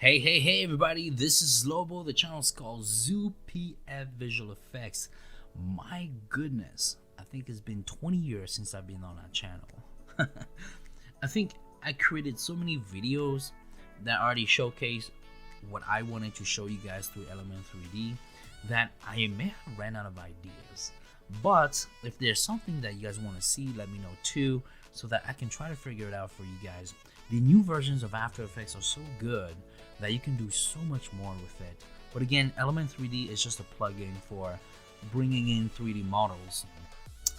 Hey everybody, this is Lobo. The channel is called Zoo PF Visual Effects. My goodness, I think it's been 20 years since I've been on that channel. I think I created so many videos that already showcase what I wanted to show you guys through Element 3D that I may have ran out of ideas. But if there's something that you guys want to see, let me know too, so that I can try to figure it out for you guys. The new versions of After Effects are so good that you can do so much more with it. But again, Element 3D is just a plugin for bringing in 3D models.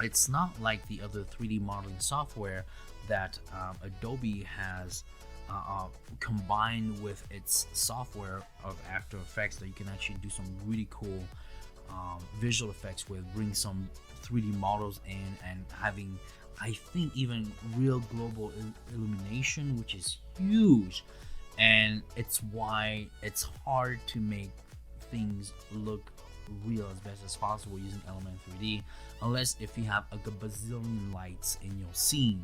It's not like the other 3D modeling software that Adobe has combined with its software of After Effects, that you can actually do some really cool visual effects with, bring some 3D models in, and having, I think, even real global illumination, which is huge. And it's why it's hard to make things look real as best as possible using Element 3D, unless if you have a gazillion lights in your scene.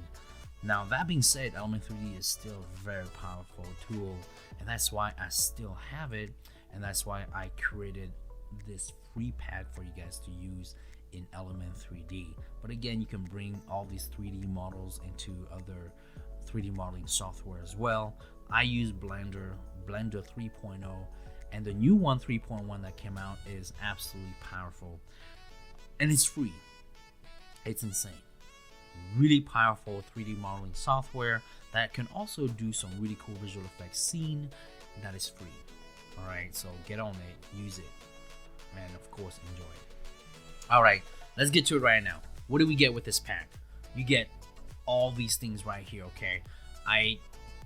Now, that being said, Element 3D is still a very powerful tool, and that's why I still have it, and that's why I created this free pack for you guys to use in Element 3D. But again, you can bring all these 3D models into other 3D modeling software as well. I use Blender 3.0, and the new one 3.1 that came out is absolutely powerful, and it's free. It's insane. Really powerful 3D modeling software that can also do some really cool visual effects scene that is free. All right, so get on it, use it, and of course enjoy it. All right, let's get to it right now. What do we get with this pack? You get all these things right here. Okay, I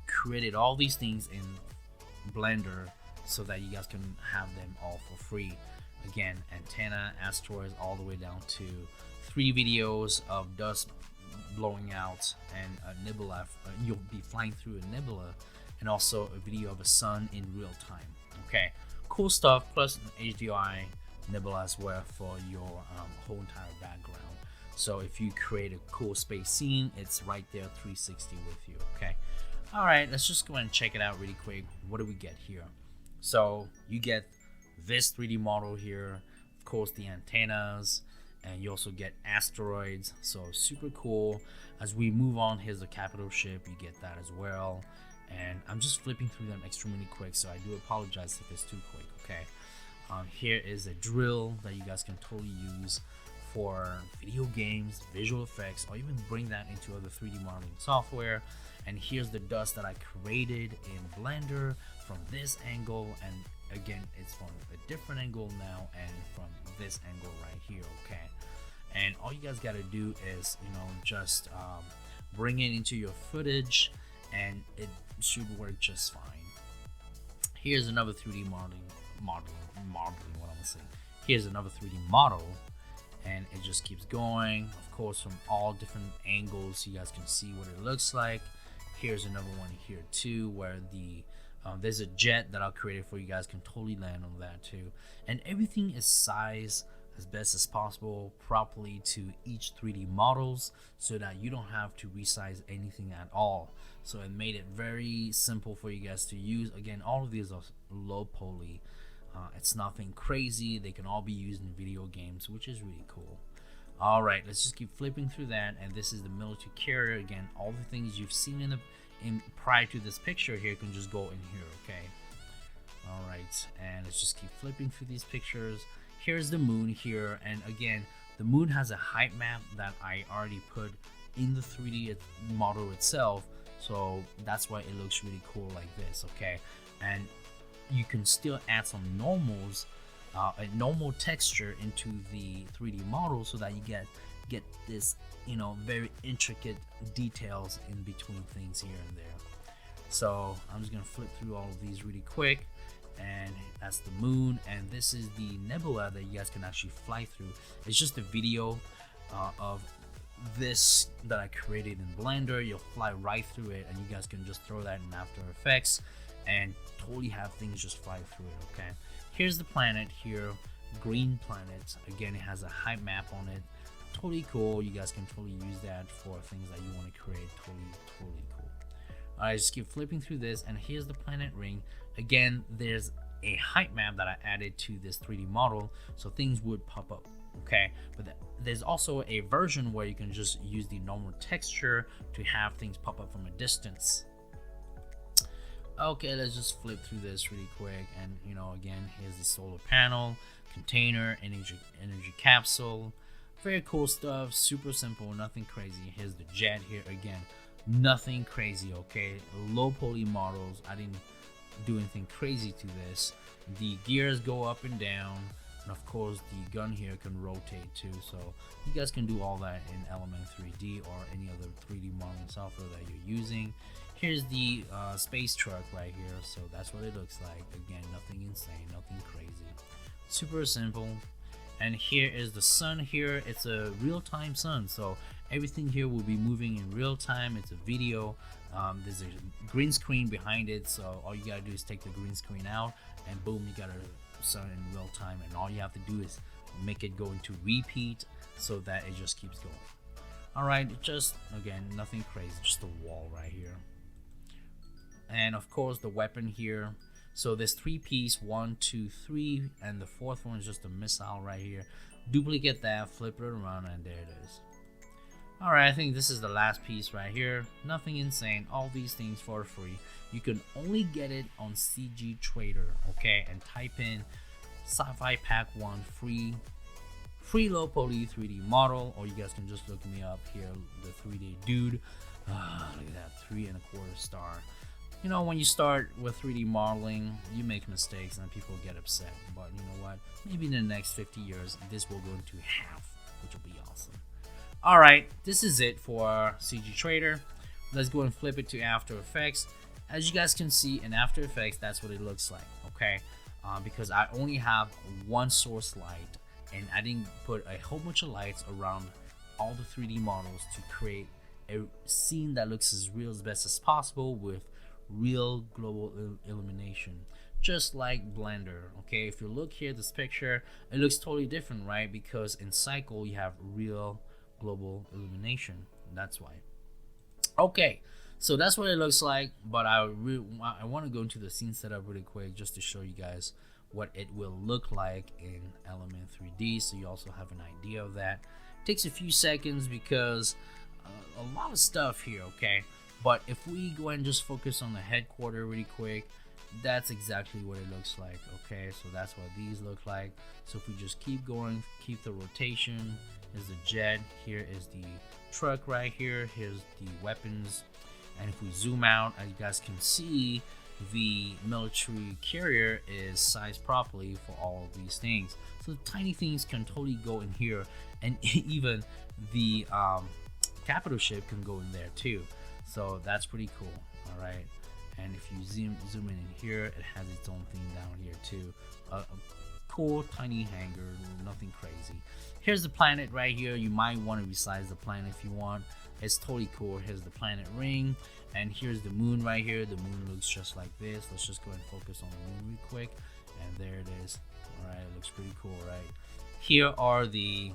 created all these things in Blender so that you guys can have them all for free. Again, antenna, asteroids, all the way down to 3 videos of dust blowing out and a nebula. You'll be flying through a nebula, and also a video of a sun in real time. Okay, cool stuff, plus an HDRI nebula as well for your whole entire background. So if you create a cool space scene, it's right there 360 with you. Okay, all right, let's just go ahead and check it out really quick. What do we get here? So you get this 3D model here, of course the antennas, and you also get asteroids, so super cool. As we move on, here's the capital ship, you get that as well. And I'm just flipping through them extremely quick, so I do apologize if it's too quick. Okay, here is a drill that you guys can totally use for video games, visual effects, or even bring that into other 3D modeling software. And here's the dust that I created in Blender from this angle, and again, it's from a different angle now, and from this angle right here. Okay, and all you guys got to do is, just bring it into your footage, and it should work just fine. Here's another 3D modeling. What I'm saying. Here's another 3D model, and it just keeps going. Of course, from all different angles, so you guys can see what it looks like. Here's another one here too, where the there's a jet that I created for you guys, can totally land on that too. And everything is sized as best as possible properly to each 3D models, so that you don't have to resize anything at all. So it made it very simple for you guys to use. Again, all of these are low poly. It's nothing crazy. They can all be used in video games, which is really cool. All right, let's just keep flipping through that. And this is the military carrier. Again, all the things you've seen in prior to this picture here can just go in here. Okay, all right, and let's just keep flipping through these pictures. Here's the moon here, and again, the moon has a height map that I already put in the 3D model itself, so that's why it looks really cool like this. Okay, and you can still add some normals, a normal texture into the 3D model, so that you get this, very intricate details in between things here and there. So I'm just gonna flip through all of these really quick, and that's the moon, and this is the nebula that you guys can actually fly through. It's just a video of this that I created in Blender. You'll fly right through it, and you guys can just throw that in After Effects and totally have things just fly through it. Okay, here's the planet here, green planet. Again, it has a height map on it. Totally cool. You guys can totally use that for things that you want to create. Totally cool. I just keep flipping through this, and here's the planet ring. Again, there's a height map that I added to this 3D model, so things would pop up. Okay, but there's also a version where you can just use the normal texture to have things pop up from a distance. Okay, let's just flip through this really quick, and again, here's the solar panel, container, energy capsule. Very cool stuff, super simple, nothing crazy. Here's the jet here again, nothing crazy. Okay, low poly models. I didn't do anything crazy to this. The gears go up and down, and of course the gun here can rotate too, so you guys can do all that in Element 3D or any other 3D modeling software that you're using. Here's the space truck right here, so that's what it looks like. Again, nothing insane, nothing crazy, super simple. And here is the sun here. It's a real-time sun, so everything here will be moving in real time. It's a video. There's a green screen behind it, so all you gotta do is take the green screen out, and boom, you got a sun in real time. And all you have to do is make it go into repeat so that it just keeps going. All right, just again, nothing crazy, just a wall right here. And of course the weapon here. So there's 3 pieces, 1, 2, 3, and the 4th one is just a missile right here. Duplicate that, flip it around, and there it is. Alright, I think this is the last piece right here. Nothing insane, all these things for free. You can only get it on CG Trader, okay? And type in Sci-Fi Pack 1 free low poly 3D model, or you guys can just look me up here, the 3D dude. Look at that, 3.25 star. When you start with 3D modeling, you make mistakes and people get upset. But you know what? Maybe in the next 50 years, this will go into half, which will be awesome. Alright, this is it for CG Trader. Let's go and flip it to After Effects. As you guys can see in After Effects, that's what it looks like, okay? Because I only have one source light, and I didn't put a whole bunch of lights around all the 3D models to create a scene that looks as real as best as possible with real global illumination, just like Blender. Okay, if you look here, this picture, it looks totally different, right? Because in Cycle you have real global illumination. That's why. Okay, so that's what it looks like, but I want to go into the scene setup really quick just to show you guys what it will look like in Element 3D, so you also have an idea of that. It takes a few seconds because a lot of stuff here, okay? But if we go and just focus on the headquarters really quick, that's exactly what it looks like. Okay, so that's what these look like. So if we just keep going, keep the rotation, here's the jet, here is the truck right here, here's the weapons, and if we zoom out, as you guys can see, the military carrier is sized properly for all of these things. So the tiny things can totally go in here, and even the capital ship can go in there too. So that's pretty cool. All right, and if you zoom in here, it has its own thing down here too. A cool tiny hangar, nothing crazy. Here's the planet right here. You might want to resize the planet if you want. It's totally cool. Here's the planet ring, and here's the moon right here. The moon looks just like this. Let's just go and focus on the moon real quick, and there it is. All right, it looks pretty cool, right? Here are the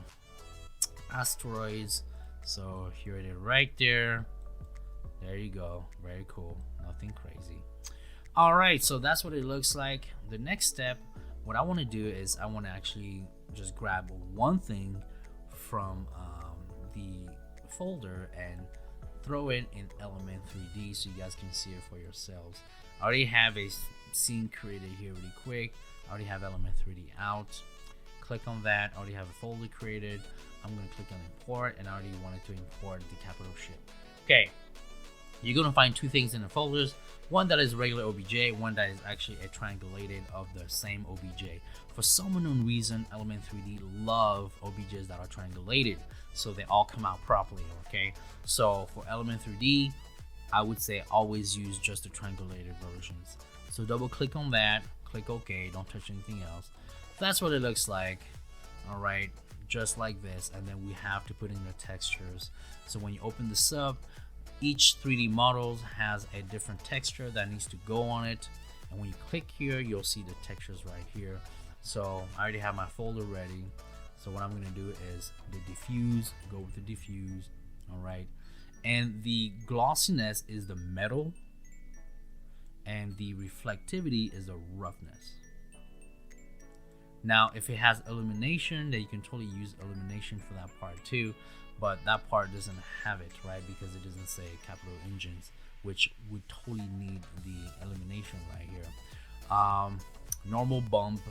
asteroids. So here it is right there. There you go, very cool, nothing crazy. All right, so that's what it looks like. The next step, what I want to do is I want to actually just grab one thing from the folder and throw it in Element 3D so you guys can see it for yourselves. I already have a scene created here really quick. I already have Element 3D out. Click on that. I already have a folder created. I'm going to click on import, and I already wanted to import the capital ship. Okay. You're going to find 2 things in the folders. One that is regular OBJ, one that is actually a triangulated of the same OBJ. For some unknown reason, Element 3D love OBJs that are triangulated, so they all come out properly, okay? So for Element 3D, I would say always use just the triangulated versions. So double click on that, click OK, don't touch anything else. That's what it looks like, all right, just like this. And then we have to put in the textures. So when you open this up, each 3D model has a different texture that needs to go on it, and when you click here, you'll see the textures right here. So I already have my folder ready. So what I'm going to do is the diffuse, go with the diffuse, all right. And the glossiness is the metal, and the reflectivity is the roughness. Now, if it has illumination, then you can totally use illumination for that part too, but that part doesn't have it, right? Because it doesn't say capital engines, which would totally need the illumination right here. Normal bump,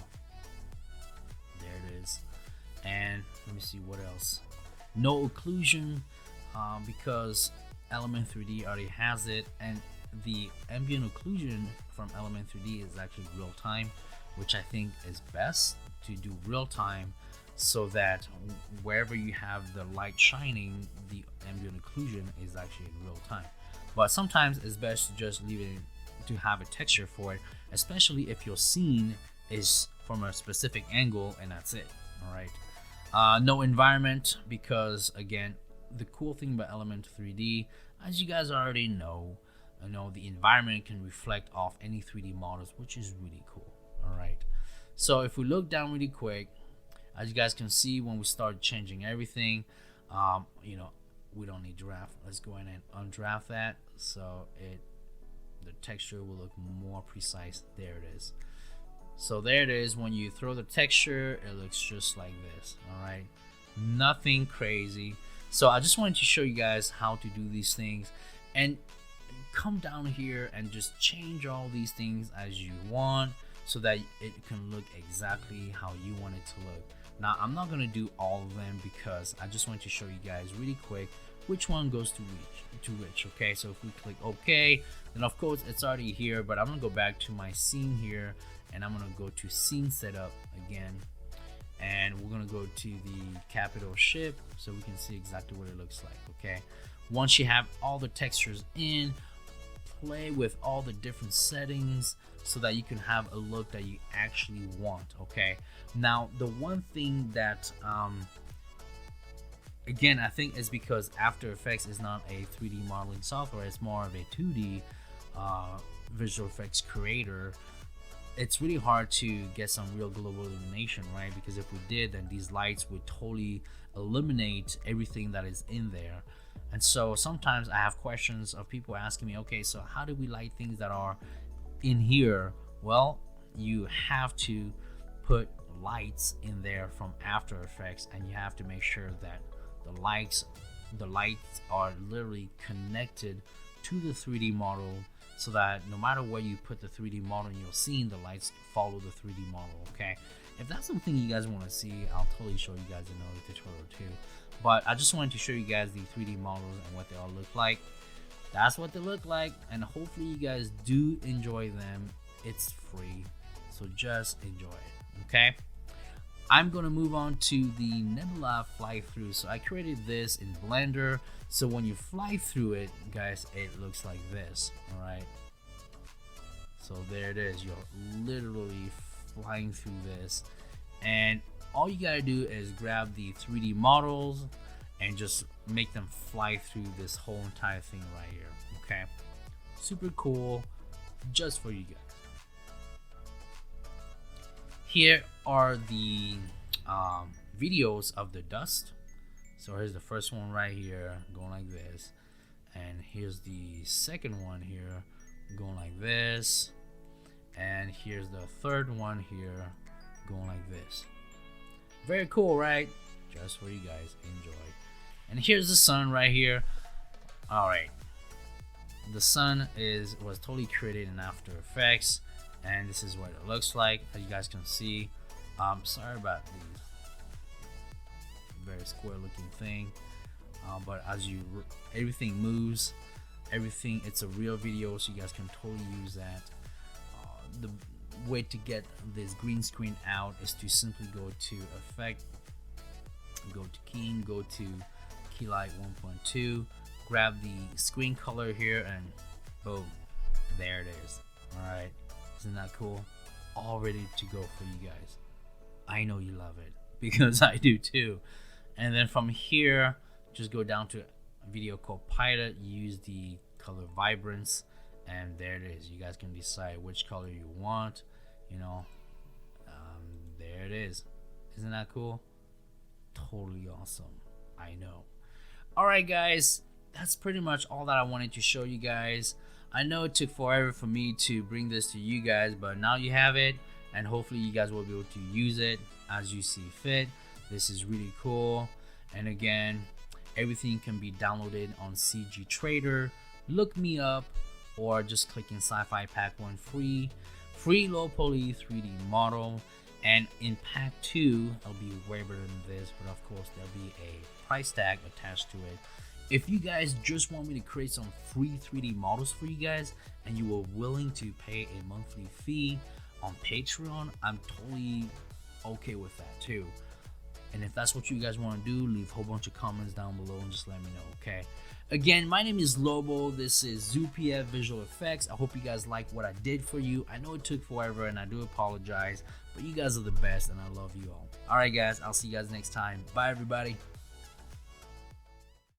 there it is. And let me see what else. No occlusion, because Element 3D already has it, and the ambient occlusion from Element 3D is actually real time, which I think is best to do real time, so that wherever you have the light shining, the ambient occlusion is actually in real time. But sometimes it's best to just leave it to have a texture for it, especially if your scene is from a specific angle and that's it. All right. No environment, because again, the cool thing about Element 3D, as you guys already know, the environment can reflect off any 3D models, which is really cool. All right. So if we look down really quick, as you guys can see, when we start changing everything, we don't need draft. Let's go in and undraft that, so the texture will look more precise. There it is. So there it is. When you throw the texture, it looks just like this. All right, nothing crazy. So I just wanted to show you guys how to do these things, and come down here and just change all these things as you want, so that it can look exactly how you want it to look. Now, I'm not going to do all of them because I just want to show you guys really quick which one goes to which. Okay, so if we click OK, then of course it's already here, but I'm going to go back to my scene here, and I'm going to go to scene setup again, and we're going to go to the capital ship so we can see exactly what it looks like. Okay, once you have all the textures in, play with all the different settings so that you can have a look that you actually want. Okay, now the one thing that again, I think is because After Effects is not a 3D modeling software, it's more of a 2D visual effects creator. It's really hard to get some real global illumination, right? Because if we did, then these lights would totally eliminate everything that is in there. And so sometimes I have questions of people asking me, okay, so how do we light things that are in here? Well, you have to put lights in there from After Effects, and you have to make sure that the lights are literally connected to the 3D model, so that no matter where you put the 3D model in your scene, the lights follow the 3D model. Okay, if that's something you guys want to see, I'll totally show you guys another tutorial too. But I just wanted to show you guys the 3D models and what they all look like. That's what they look like, and hopefully you guys do enjoy them. It's free, so just enjoy it. Okay, I'm gonna move on to the Nebula fly through. So I created this in Blender, so when you fly through it, guys, it looks like this. All right, so there it is. You're literally flying through this, and all you gotta do is grab the 3D models and just make them fly through this whole entire thing right here. Okay, super cool, just for you guys. Here are the videos of the dust. So here's the first one right here going like this, and here's the second one here going like this, and here's the third one here going like this. Very cool, right? Just for you guys, enjoy. And here's the sun right here. All right, the sun was totally created in After Effects, and this is what it looks like, as you guys can see. Sorry about the very square looking thing, but as everything moves, it's a real video, so you guys can totally use that. The way to get this green screen out is to simply go to Effect, go to Keying, go to Keylight 1.2, grab the screen color here, and boom, there it is. All right, isn't that cool? All ready to go for you guys. I know you love it, because I do too. And then from here, just go down to Video Copilot, use the color vibrance, and there it is. You guys can decide which color you want. There it is. Isn't that cool? Totally awesome. I know. All right, guys, that's pretty much all that I wanted to show you guys. I know it took forever for me to bring this to you guys, but now you have it, and hopefully you guys will be able to use it as you see fit. This is really cool. And again, everything can be downloaded on CG Trader. Look me up, or just click in Sci-Fi Pack 1 free low poly 3D model. And in pack 2, it'll be way better than this, but of course there'll be a price tag attached to it. If you guys just want me to create some free 3D models for you guys, and you are willing to pay a monthly fee on Patreon, I'm totally okay with that too. And if that's what you guys want to do, leave a whole bunch of comments down below and just let me know, okay? Again, my name is Lobo. This is ZooPF Visual Effects. I hope you guys like what I did for you. I know it took forever, and I do apologize, but you guys are the best, and I love you all. All right, guys, I'll see you guys next time. Bye, everybody.